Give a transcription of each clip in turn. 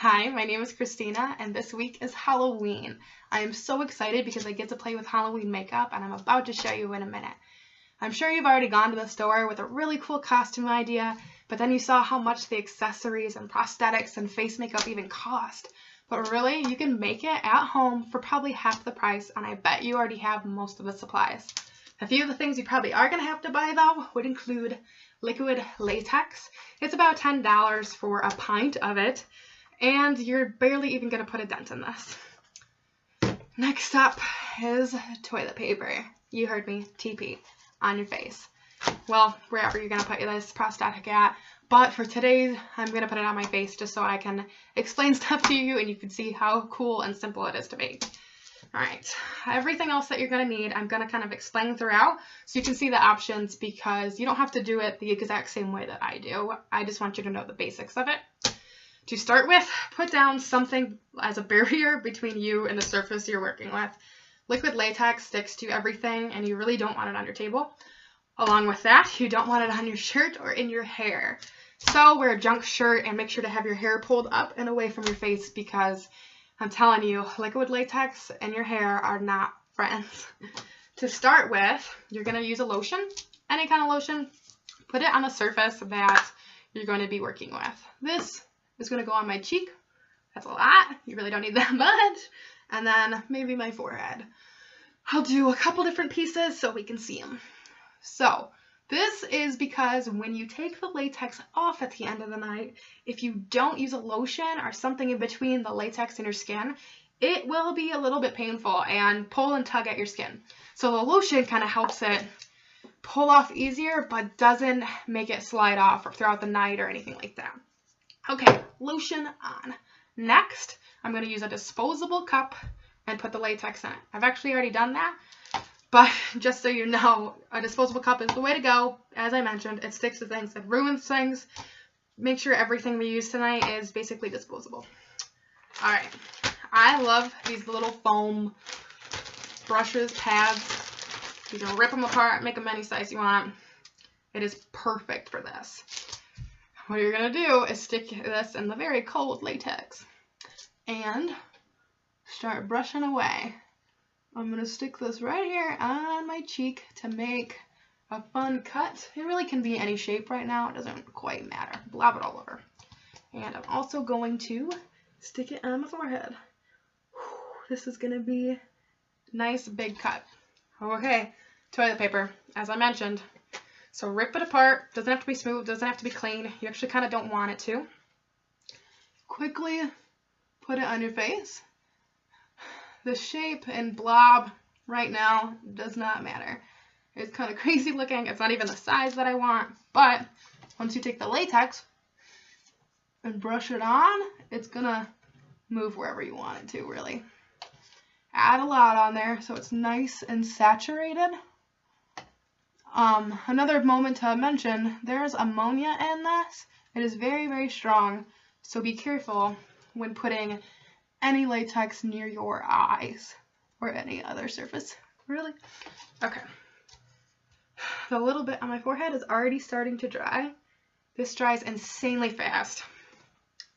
Hi, my name is Kristina, and this week is Halloween. I am so excited because I get to play with Halloween makeup, and I'm about to show you in a minute. I'm sure you've already gone to the store with a really cool costume idea, but then you saw how much the accessories and prosthetics and face makeup even cost. But really, you can make it at home for probably half the price, and I bet you already have most of the supplies. A few of the things you probably are going to have to buy, though, would include liquid latex. It's about $10 for a pint of it. And you're barely even going to put a dent in this. Next up is toilet paper. You heard me, TP, on your face. Well, wherever you're going to put this prosthetic at. But for today, I'm going to put it on my face just so I can explain stuff to you and you can see how cool and simple it is to make. Alright, everything else that you're going to need, I'm going to kind of explain throughout so you can see the options because you don't have to do it the exact same way that I do. I just want you to know the basics of it. To start with, put down something as a barrier between you and the surface you're working with. Liquid latex sticks to everything and you really don't want it on your table. Along with that, you don't want it on your shirt or in your hair. So wear a junk shirt and make sure to have your hair pulled up and away from your face because I'm telling you, liquid latex and your hair are not friends. To start with, you're going to use a lotion, any kind of lotion. Put it on a surface that you're going to be working with. This is going to go on my cheek. That's a lot. You really don't need that much. And then maybe my forehead. I'll do a couple different pieces so we can see them. So this is because when you take the latex off at the end of the night, if you don't use a lotion or something in between the latex and your skin, it will be a little bit painful and pull and tug at your skin. So the lotion kind of helps it pull off easier, but doesn't make it slide off throughout the night or anything like that. Okay, lotion on. Next, I'm going to use a disposable cup and put the latex in it. I've actually already done that, but just so you know, a disposable cup is the way to go. As I mentioned, it sticks to things, it ruins things. Make sure everything we use tonight is basically disposable. All right, I love these little foam brushes, pads. You can rip them apart, make them any size you want. It is perfect for this. What you're going to do is stick this in the very cold latex and start brushing away. I'm going to stick this right here on my cheek to make a fun cut. It really can be any shape right now. It doesn't quite matter. Blob it all over. And I'm also going to stick it on my forehead. This is going to be a nice big cut. Okay, toilet paper, as I mentioned. So rip it apart. Doesn't have to be smooth, doesn't have to be clean. You actually kind of don't want it to. Quickly put it on your face. The shape and blob right now does not matter. It's kind of crazy looking. It's not even the size that I want. But once you take the latex and brush it on, it's going to move wherever you want it to, really. Add a lot on there so it's nice and saturated. Another moment to mention, there's ammonia in this. It is very, very strong, so be careful when putting any latex near your eyes or any other surface. Really? Okay. The little bit on my forehead is already starting to dry. This dries insanely fast.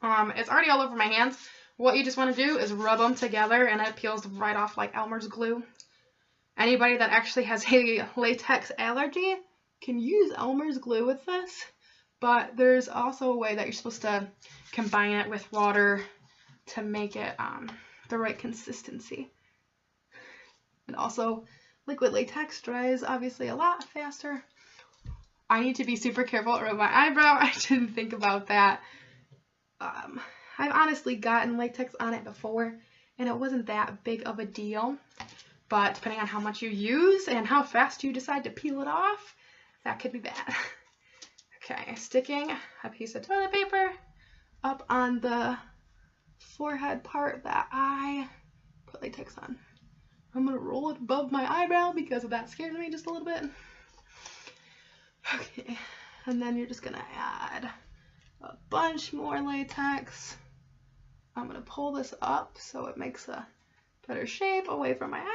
It's already all over my hands. What you just want to do is rub them together and it peels right off like Elmer's glue. Anybody that actually has a latex allergy can use Elmer's glue with this, but there's also a way that you're supposed to combine it with water to make it the right consistency. And also, liquid latex dries obviously a lot faster. I need to be super careful around my eyebrow. I didn't think about that. I've honestly gotten latex on it before, and it wasn't that big of a deal. But depending on how much you use and how fast you decide to peel it off, that could be bad. Okay, sticking a piece of toilet paper up on the forehead part that I put latex on. I'm going to roll it above my eyebrow because that scares me just a little bit. Okay, and then you're just going to add a bunch more latex. I'm going to pull this up so it makes a better shape away from my eyebrow.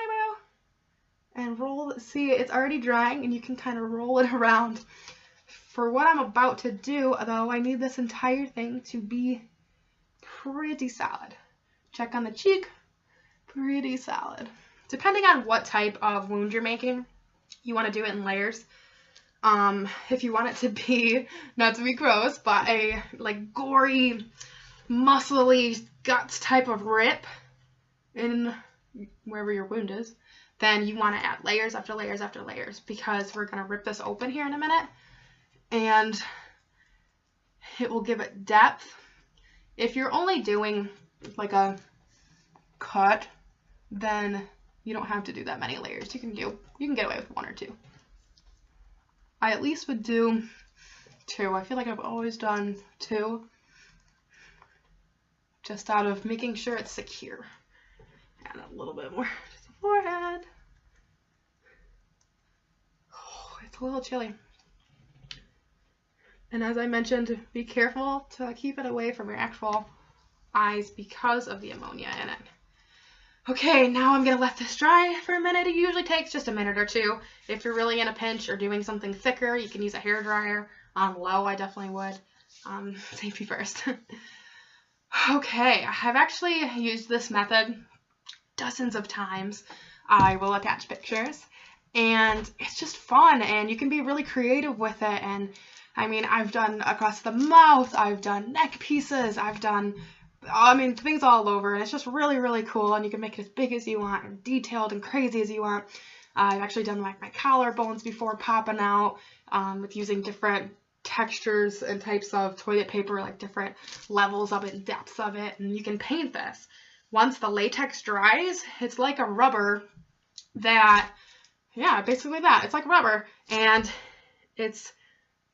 And roll it. See, it's already drying and you can kind of roll it around. For what I'm about to do, though, I need this entire thing to be pretty solid. Check on the cheek, pretty solid. Depending on what type of wound you're making, you want to do it in layers. If you want it to be, not to be gross, but a like gory, muscly guts type of rip in wherever your wound is, then you want to add layers after layers after layers, because we're going to rip this open here in a minute and it will give it depth. If you're only doing like a cut, then you don't have to do that many layers. You can get away with 1 or 2. I at least would do 2. I feel like I've always done 2, just out of making sure it's secure. And a little bit more to the forehead. Oh, it's a little chilly. And as I mentioned, be careful to keep it away from your actual eyes because of the ammonia in it. Okay, now I'm going to let this dry for a minute. It usually takes just a minute or 2. If you're really in a pinch or doing something thicker, you can use a hair dryer. On low, I definitely would. Safety first. Okay, I've actually used this method dozens of times. I will attach pictures. And it's just fun, and you can be really creative with it. And I mean, I've done across the mouth, I've done neck pieces, I've done, things all over, and it's just really, really cool, and you can make it as big as you want, and detailed and crazy as you want. I've actually done like my collarbones before popping out, with using different textures and types of toilet paper, like different levels of it and depths of it, and you can paint this. Once the latex dries, it's like a rubber that, yeah, basically that. It's like rubber, and it's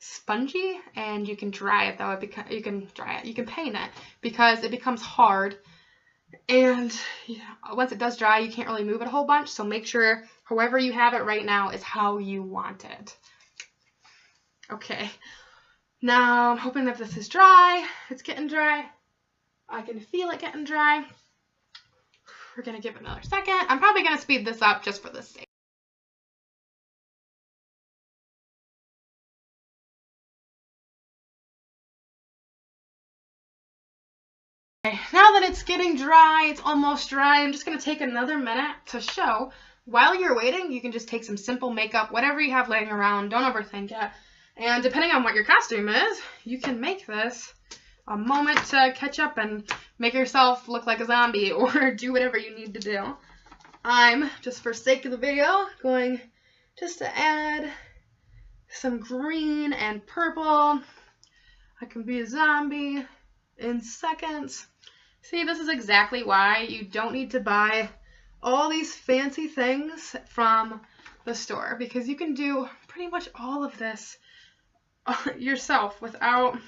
spongy, and you can dry it though. You can paint it because it becomes hard, and once it does dry, you can't really move it a whole bunch, so make sure however you have it right now is how you want it. Okay, now I'm hoping that this is dry. It's getting dry. I can feel it getting dry. We're gonna give it another second. I'm probably gonna speed this up just for the sake. Okay, now that it's getting dry, it's almost dry, I'm just going to take another minute to show. While you're waiting, you can just take some simple makeup, whatever you have laying around, don't overthink it. And depending on what your costume is, you can make this a moment to catch up and make yourself look like a zombie or do whatever you need to do. I'm, just for sake of the video, going just to add some green and purple. I can be a zombie in seconds. See, this is exactly why you don't need to buy all these fancy things from the store, because you can do pretty much all of this yourself without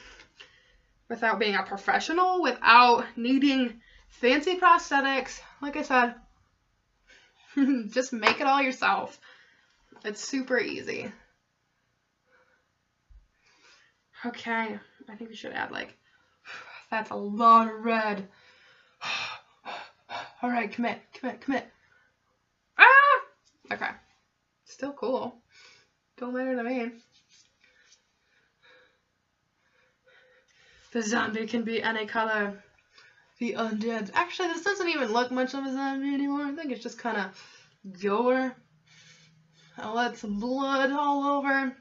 being a professional, without needing fancy prosthetics. Like I said, just make it all yourself. It's super easy. Okay, I think we should add that's a lot of red. All right, commit. Ah! Okay. Still cool. Don't matter to me. The zombie can be any color. The undead. Actually, this doesn't even look much of a zombie anymore. I think it's just kind of gore. I'll add some blood all over.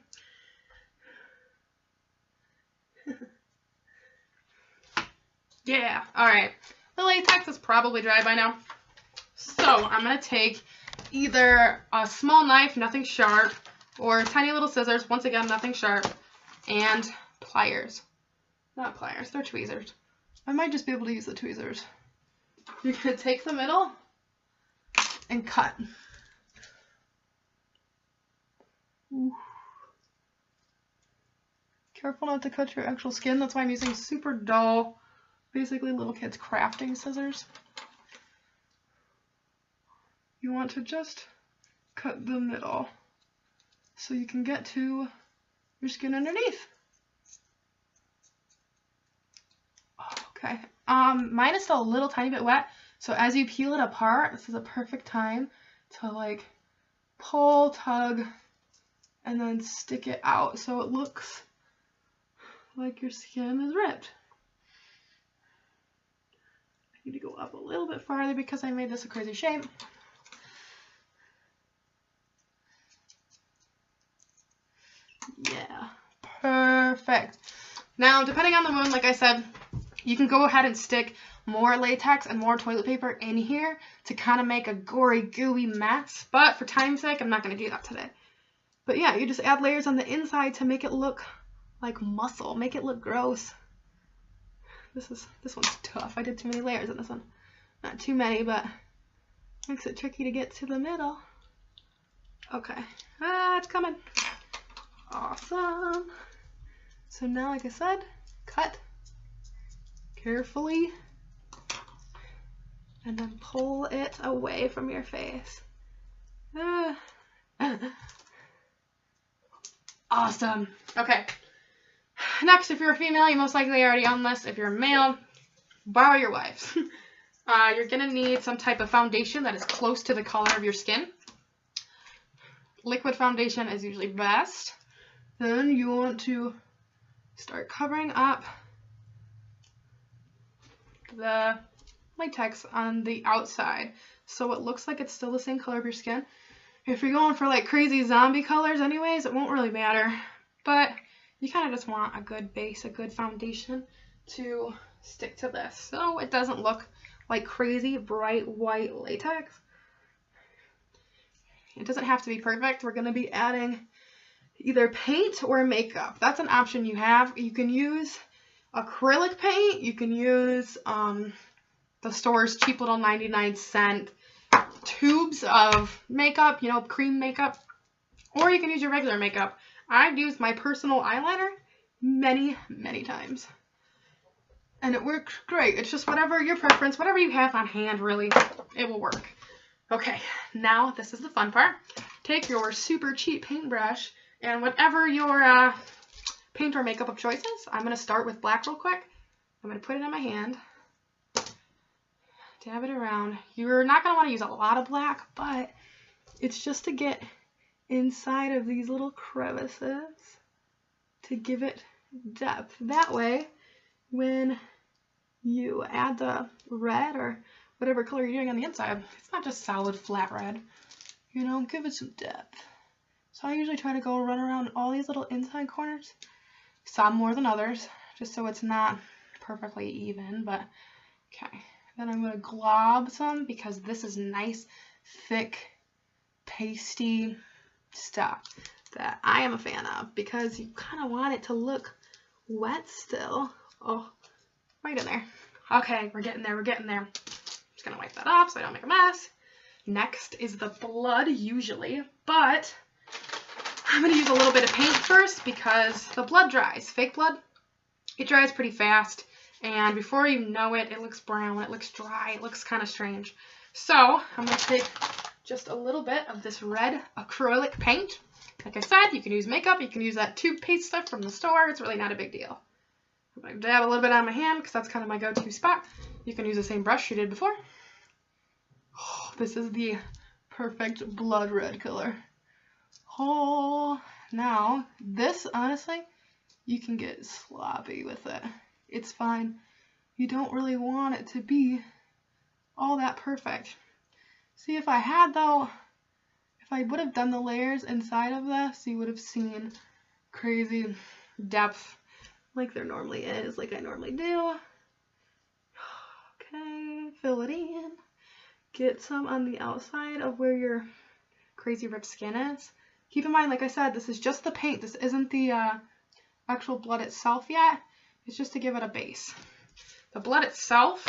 Yeah, alright. The latex is probably dry by now. So I'm going to take either a small knife, nothing sharp, or tiny little scissors, once again, nothing sharp, and pliers. Not pliers, they're tweezers. I might just be able to use the tweezers. You're going to take the middle and cut. Ooh. Careful not to cut your actual skin, that's why I'm using super dull, basically little kids' crafting scissors. You want to just cut the middle so you can get to your skin underneath. Okay, mine is still a little tiny bit wet, so as you peel it apart, this is a perfect time to pull, tug, and then stick it out so it looks like your skin is ripped. need to go up a little bit farther because I made this a crazy shape. Yeah, perfect. Now, depending on the moon, like I said, you can go ahead and stick more latex and more toilet paper in here to kind of make a gory, gooey mess. But for time's sake, I'm not going to do that today. But yeah, you just add layers on the inside to make it look like muscle, make it look gross. This one's tough. I did too many layers in this one. Not too many, but makes it tricky to get to the middle. Okay, it's coming. Awesome. So now, like I said, cut carefully and then pull it away from your face. Awesome. Okay. Next, if you're a female, you most likely already own this. If you're a male, borrow your wife's. You're going to need some type of foundation that is close to the color of your skin. Liquid foundation is usually best. Then you want to start covering up the latex on the outside so it looks like it's still the same color of your skin. If you're going for like crazy zombie colors anyways, it won't really matter. But you kind of just want a good base, a good foundation to stick to this so it doesn't look like crazy bright white latex. It doesn't have to be perfect. We're going to be adding either paint or makeup. That's an option you have. You can use acrylic paint. You can use the store's cheap little 99-cent tubes of makeup, you know, cream makeup. Or you can use your regular makeup. I've used my personal eyeliner many, many times. And it works great. It's just whatever your preference, whatever you have on hand, really, it will work. Okay, now this is the fun part. Take your super cheap paintbrush and whatever your paint or makeup of choice is. I'm going to start with black real quick. I'm going to put it on my hand. Dab it around. You're not going to want to use a lot of black, but it's just to get inside of these little crevices to give it depth. That way, when you add the red or whatever color you're doing on the inside, it's not just solid flat red. You know, give it some depth. So I usually try to go run around all these little inside corners, some more than others, just so it's not perfectly even, but okay. Then I'm going to glob some because this is nice, thick, pasty stuff that I am a fan of because you kind of want it to look wet still. Oh, right in there. Okay, we're getting there, we're getting there. Just going to wipe that off so I don't make a mess. Next is the blood usually, but I'm going to use a little bit of paint first because the blood dries. Fake blood, it dries pretty fast. And before you know it, it looks brown, it looks dry, it looks kind of strange. So I'm going to take just a little bit of this red acrylic paint. Like I said, you can use makeup, you can use that toothpaste stuff from the store. It's really not a big deal. I'm going to dab a little bit on my hand because that's kind of my go-to spot. You can use the same brush you did before. Oh, this is the perfect blood red color. Oh, now this, honestly, you can get sloppy with it. It's fine. You don't really want it to be all that perfect. See, if I had though, if I would have done the layers inside of this, you would have seen crazy depth like there normally is, like I normally do. Okay, fill it in. Get some on the outside of where your crazy ripped skin is. Keep in mind, like I said, this is just the paint. This isn't the actual blood itself yet. It's just to give it a base. The blood itself,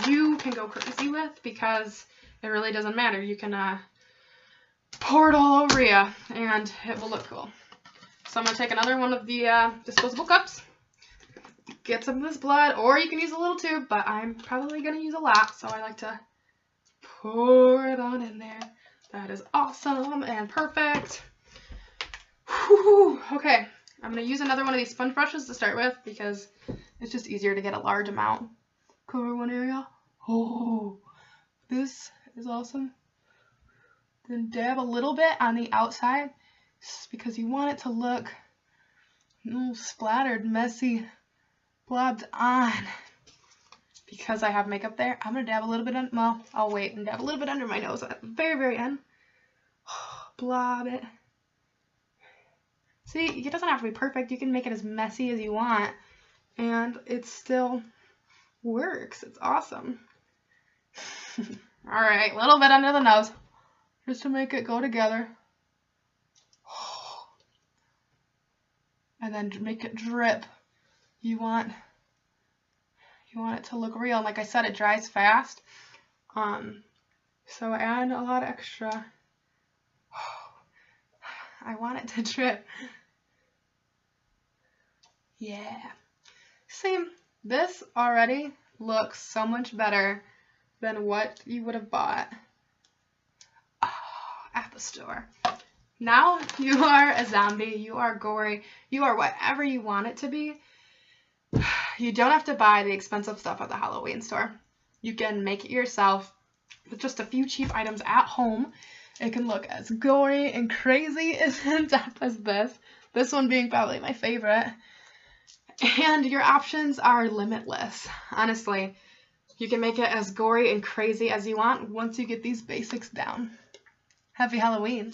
you can go crazy with because it really doesn't matter. You can pour it all over you and it will look cool. So I'm going to take another one of the disposable cups, get some of this blood, or you can use a little tube, but I'm probably going to use a lot, so I like to pour it on in there. That is awesome and perfect. Whew. Okay. I'm going to use another one of these sponge brushes to start with because it's just easier to get a large amount. Cover one area. Oh, this is awesome. Then dab a little bit on the outside because you want it to look splattered, messy, blobbed on. because I have makeup there, I'm going to dab a little bit on, well, I'll wait and dab a little bit under my nose at the very, very end. Blob it. See, it doesn't have to be perfect. You can make it as messy as you want, and it still works. It's awesome. All right, a little bit under the nose, just to make it go together. And then make it drip. You want it to look real. And like I said, it dries fast. So add a lot of extra. I want it to drip. Yeah. See, this already looks so much better than what you would have bought at the store. Now you are a zombie, you are gory, you are whatever you want it to be. You don't have to buy the expensive stuff at the Halloween store. You can make it yourself with just a few cheap items at home. It can look as gory and crazy as in depth as this one being probably my favorite. And your options are limitless. Honestly, you can make it as gory and crazy as you want once you get these basics down. Happy Halloween.